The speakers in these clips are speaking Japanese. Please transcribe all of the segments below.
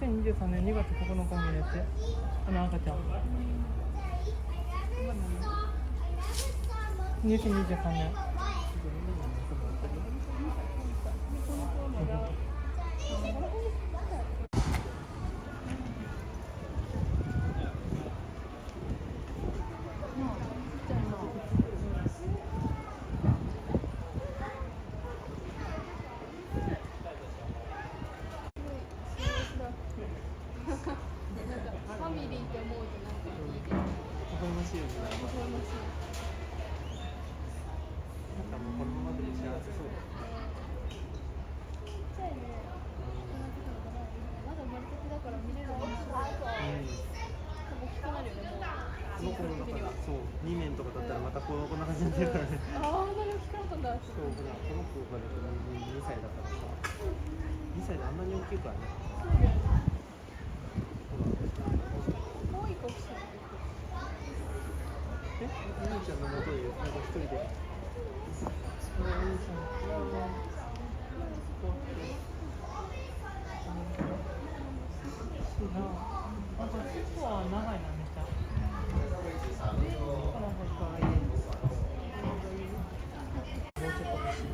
2023年2月9日にやって、赤ちゃん。2023年。ファミリーって思うとなんかいいです。微笑ましいよね。微笑ましい。なんかもうこのままでも幸せそうだ。ちっちゃいね。まだ生まれたてだから見れるのに。大きくなるよね。この子もだからそう2年とかだったらまたこんな感じになってるからね。ああ、なるほど、大きくなったんだ。そうほらこの子がだって2歳だからさ。2歳であんなに大きいからね。可愛い顔してる。お兄ちゃんの元でなんか一人で。お兄ちゃん。なんか尻尾は長いなめっちゃ。この子可愛い。もうちょっと欲しい。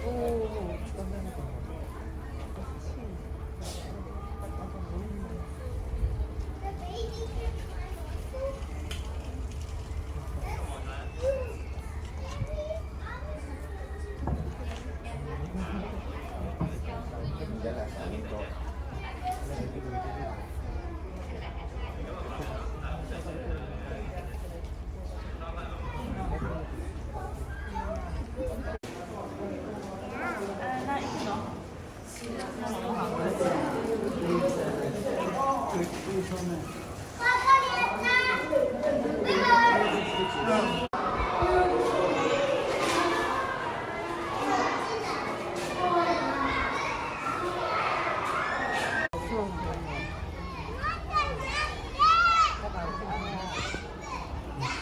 おお、つかんでないかな。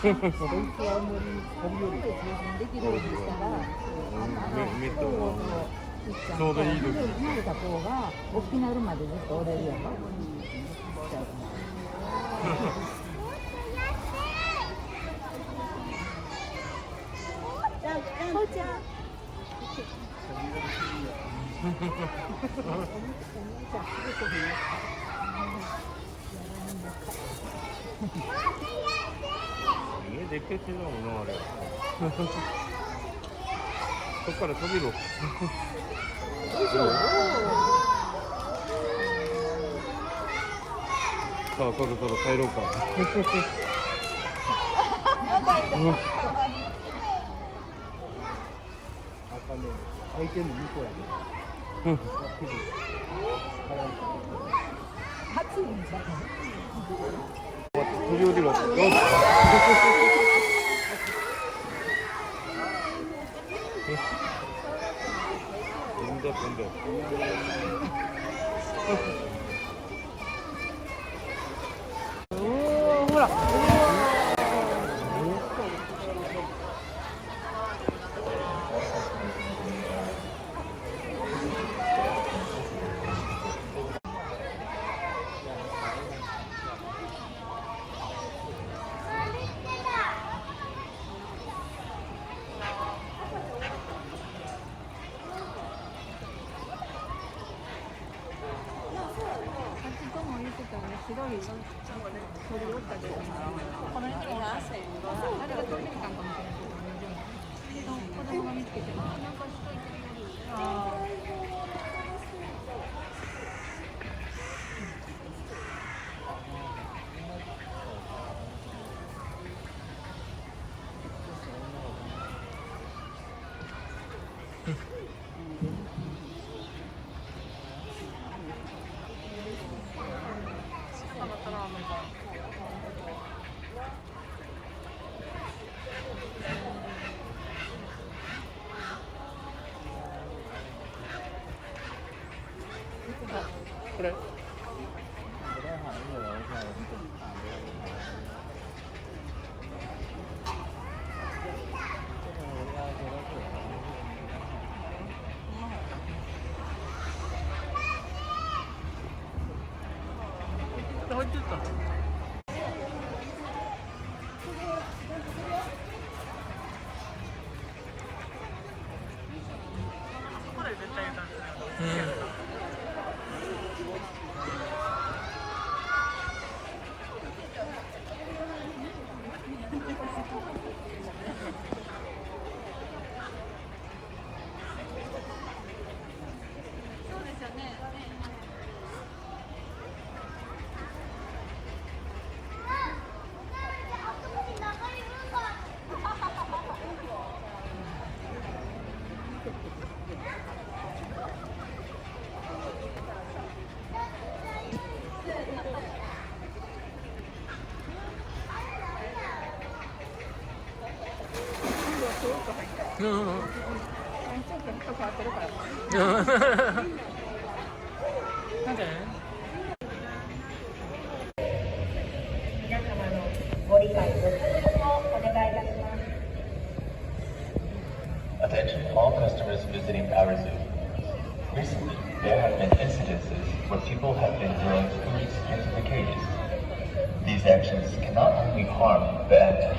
こいつはあんまり飛び降りてできるようにしたら、ちょうどいい時慣れた子が大きなるまでずっと折れるやろ。こうちゃん。家でっけえのもなあれ。そっから飛びろ。さあ、そろそろ帰ろうか。相手の向こうやね。暑いんじゃない？飛び降りろ。飛んだ飛んだ。おお、ほら。白い鳥おったけど、この辺にはあれが飛んできたんかもしれないけど、子供が見つけてる。ああ。これ。れてた。うんうんうん。ちょっと人変わってるからなんで？皆様のご理解ご注意をお願いいたします。 Attention all customers visiting our zoo. Recently, there have been incidences where people have been throwing foods into the cages. These actions can not only harm the animals,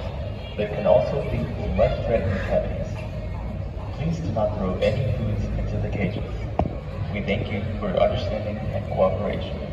but can also lead to life-threatening happenings. Please do not throw any foods into the cages. We thank you for your understanding and cooperation.